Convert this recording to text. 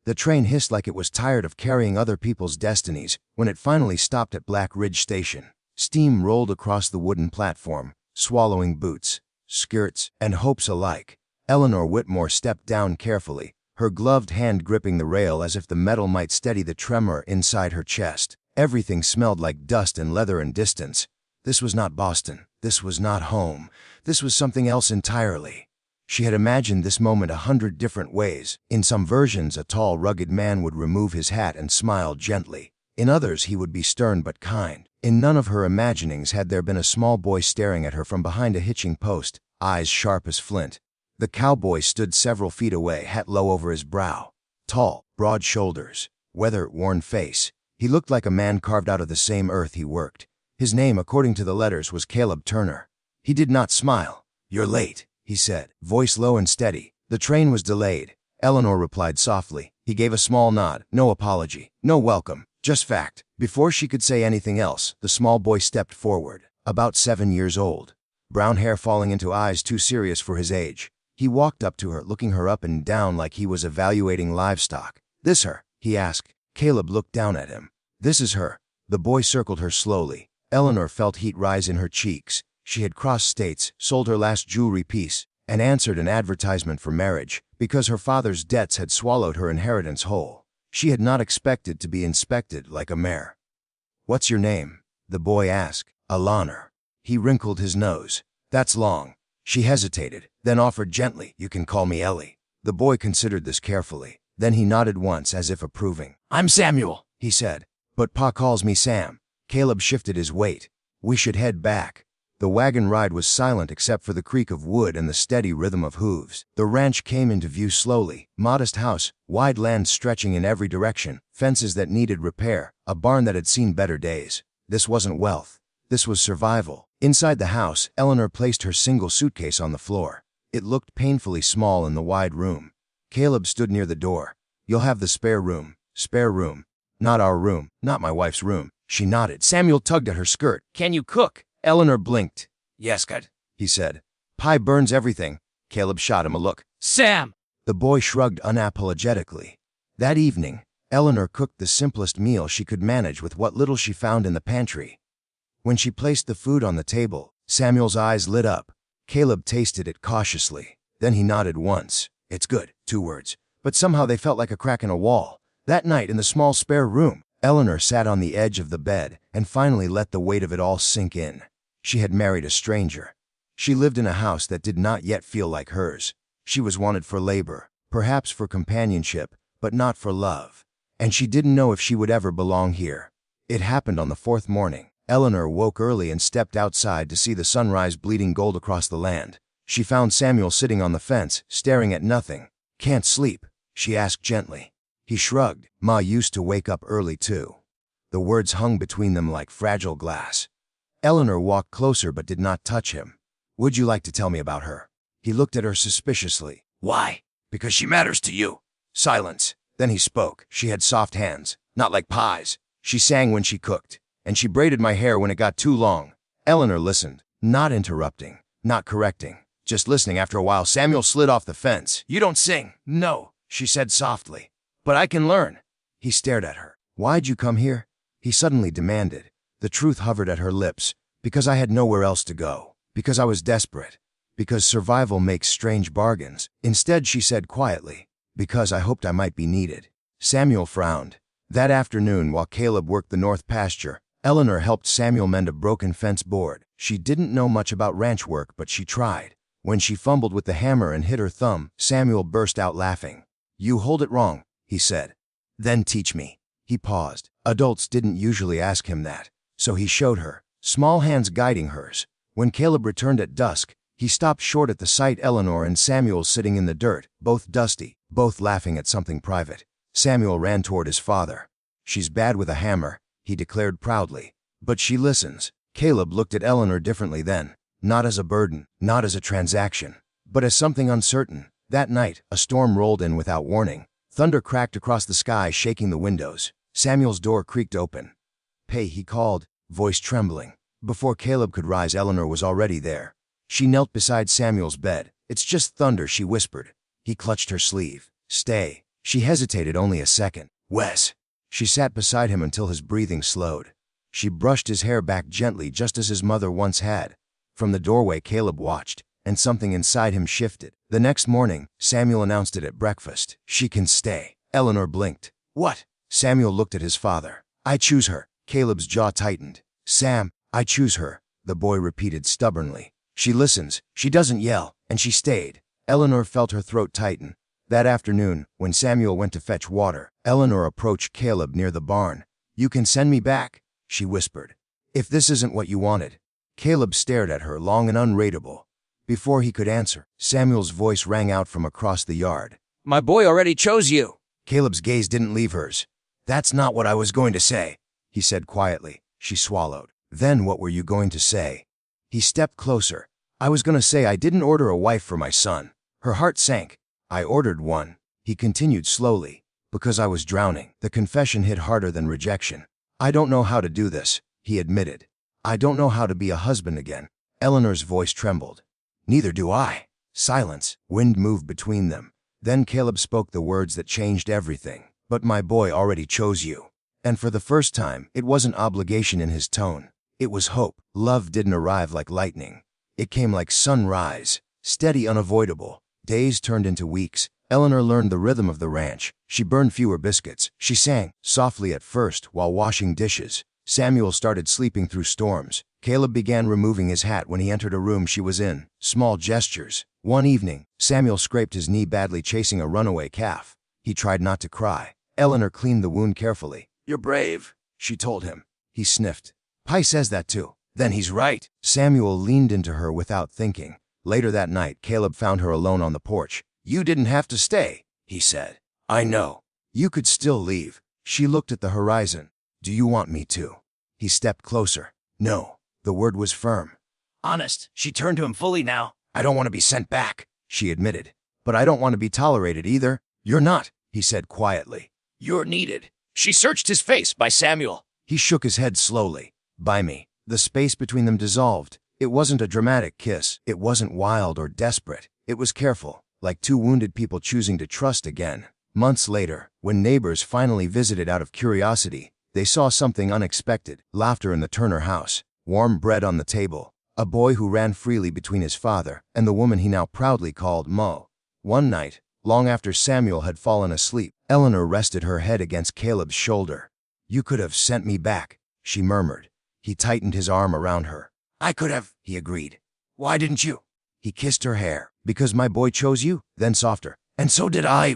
The train hissed like it was tired of carrying other people's destinies when it finally stopped at Black Ridge Station. Steam rolled across the wooden platform, swallowing boots, skirts, and hopes alike. Eleanor Whitmore stepped down carefully, her gloved hand gripping the rail as if the metal might steady the tremor inside her chest. Everything smelled like dust and leather and distance. This was not Boston. This was not home. This was something else entirely. She had imagined this moment 100 different ways. In some versions, a tall, rugged man would remove his hat and smile gently. In others, he would be stern but kind. In none of her imaginings had there been a small boy staring at her from behind a hitching post, eyes sharp as flint. The cowboy stood several feet away, hat low over his brow. Tall, broad shoulders, weather-worn face. He looked like a man carved out of the same earth he worked. His name, according to the letters, was Caleb Turner. He did not smile. "You're late," he said, voice low and steady. "The train was delayed," Eleanor replied softly. He gave a small nod. No apology, no welcome, just fact. Before she could say anything else, the small boy stepped forward, about 7 years old, brown hair falling into eyes too serious for his age. He walked up to her, looking her up and down like he was evaluating livestock. "This her?" he asked. Caleb looked down at him. "This is her." The boy circled her slowly. Eleanor felt heat rise in her cheeks. She had crossed states, sold her last jewelry piece, and answered an advertisement for marriage because her father's debts had swallowed her inheritance whole. She had not expected to be inspected like a mare. "What's your name?" the boy asked. "Eleanor." He wrinkled his nose. "That's long." She hesitated, then offered gently, "You can call me Ellie." The boy considered this carefully. Then he nodded once as if approving. "I'm Samuel," he said. "But Pa calls me Sam." Caleb shifted his weight. "We should head back." The wagon ride was silent except for the creak of wood and the steady rhythm of hooves. The ranch came into view slowly. Modest house, wide land stretching in every direction, fences that needed repair, a barn that had seen better days. This wasn't wealth. This was survival. Inside the house, Eleanor placed her single suitcase on the floor. It looked painfully small in the wide room. Caleb stood near the door. "You'll have the spare room." "Spare room? Not our room, not my wife's room." She nodded. Samuel tugged at her skirt. "Can you cook?" Eleanor blinked. "Yes, good," he said. "Pie burns everything." Caleb shot him a look. "Sam!" The boy shrugged unapologetically. That evening, Eleanor cooked the simplest meal she could manage with what little she found in the pantry. When she placed the food on the table, Samuel's eyes lit up. Caleb tasted it cautiously. Then he nodded once. "It's good," 2 words. But somehow they felt like a crack in a wall. That night in the small spare room, Eleanor sat on the edge of the bed and finally let the weight of it all sink in. She had married a stranger. She lived in a house that did not yet feel like hers. She was wanted for labor, perhaps for companionship, but not for love. And she didn't know if she would ever belong here. It happened on the 4th morning. Eleanor woke early and stepped outside to see the sunrise bleeding gold across the land. She found Samuel sitting on the fence, staring at nothing. "Can't sleep?" she asked gently. He shrugged. "Ma used to wake up early too." The words hung between them like fragile glass. Eleanor walked closer but did not touch him. "Would you like to tell me about her?" He looked at her suspiciously. "Why?" "Because she matters to you." Silence. Then he spoke. "She had soft hands, not like pies. She sang when she cooked, and she braided my hair when it got too long." Eleanor listened, not interrupting, not correcting, just listening. After a while, Samuel slid off the fence. "You don't sing." "No," she said softly. "But I can learn." He stared at her. "Why'd you come here?" he suddenly demanded. The truth hovered at her lips. "Because I had nowhere else to go. Because I was desperate. Because survival makes strange bargains." Instead, she said quietly, "Because I hoped I might be needed." Samuel frowned. That afternoon, while Caleb worked the north pasture, Eleanor helped Samuel mend a broken fence board. She didn't know much about ranch work, but she tried. When she fumbled with the hammer and hit her thumb, Samuel burst out laughing. "You hold it wrong," he said. "Then teach me." He paused. Adults didn't usually ask him that, so he showed her, small hands guiding hers. When Caleb returned at dusk, he stopped short at the sight Eleanor and Samuel sitting in the dirt, both dusty, both laughing at something private. Samuel ran toward his father. "She's bad with a hammer," he declared proudly, "but she listens." Caleb looked at Eleanor differently then, not as a burden, not as a transaction, but as something uncertain. That night, a storm rolled in without warning. Thunder cracked across the sky, shaking the windows. Samuel's door creaked open. "Pay," he called, voice trembling. Before Caleb could rise, Eleanor was already there. She knelt beside Samuel's bed. "It's just thunder," she whispered. He clutched her sleeve. "Stay," She hesitated only a second. Wes. She sat beside him until his breathing slowed. She brushed his hair back gently just as his mother once had. From the doorway Caleb watched, and something inside him shifted. The next morning, Samuel announced it at breakfast. She can stay. Eleanor blinked. What? Samuel looked at his father. I choose her. Caleb's jaw tightened. Sam, I choose her, the boy repeated stubbornly. She listens, she doesn't yell, and she stayed. Eleanor felt her throat tighten. That afternoon, when Samuel went to fetch water, Eleanor approached Caleb near the barn. You can send me back, she whispered. If this isn't what you wanted. Caleb stared at her, long and unreadable. Before he could answer, Samuel's voice rang out from across the yard. My boy already chose you. Caleb's gaze didn't leave hers. That's not what I was going to say, he said quietly. She swallowed. Then what were you going to say? He stepped closer. I was going to say I didn't order a wife for my son. Her heart sank. I ordered one, he continued slowly, because I was drowning. The confession hit harder than rejection. I don't know how to do this, he admitted. I don't know how to be a husband again. Eleanor's voice trembled. Neither do I. Silence. Wind moved between them. Then Caleb spoke the words that changed everything. But my boy already chose you. And for the first time, it wasn't obligation in his tone. It was hope. Love didn't arrive like lightning. It came like sunrise, steady, unavoidable. Days turned into weeks. Eleanor learned the rhythm of the ranch. She burned fewer biscuits. She sang, softly at first, while washing dishes. Samuel started sleeping through storms. Caleb began removing his hat when he entered a room she was in. Small gestures. One evening, Samuel scraped his knee badly chasing a runaway calf. He tried not to cry. Eleanor cleaned the wound carefully. You're brave, she told him. He sniffed. Pi says that too. Then he's right. Samuel leaned into her without thinking. Later that night, Caleb found her alone on the porch. You didn't have to stay, he said. I know. You could still leave. She looked at the horizon. Do you want me to? He stepped closer. No. The word was firm. Honest. She turned to him fully now. I don't want to be sent back, she admitted. But I don't want to be tolerated either. You're not, he said quietly. You're needed. She searched his face. By Samuel. He shook his head slowly. By me. The space between them dissolved. It wasn't a dramatic kiss. It wasn't wild or desperate. It was careful, like two wounded people choosing to trust again. Months later, when neighbors finally visited out of curiosity, they saw something unexpected. Laughter in the Turner house. Warm bread on the table. A boy who ran freely between his father and the woman he now proudly called Mo. One night, long after Samuel had fallen asleep, Eleanor rested her head against Caleb's shoulder. You could have sent me back, she murmured. He tightened his arm around her. I could have, he agreed. Why didn't you? He kissed her hair. Because my boy chose you. Then softer. And so did I.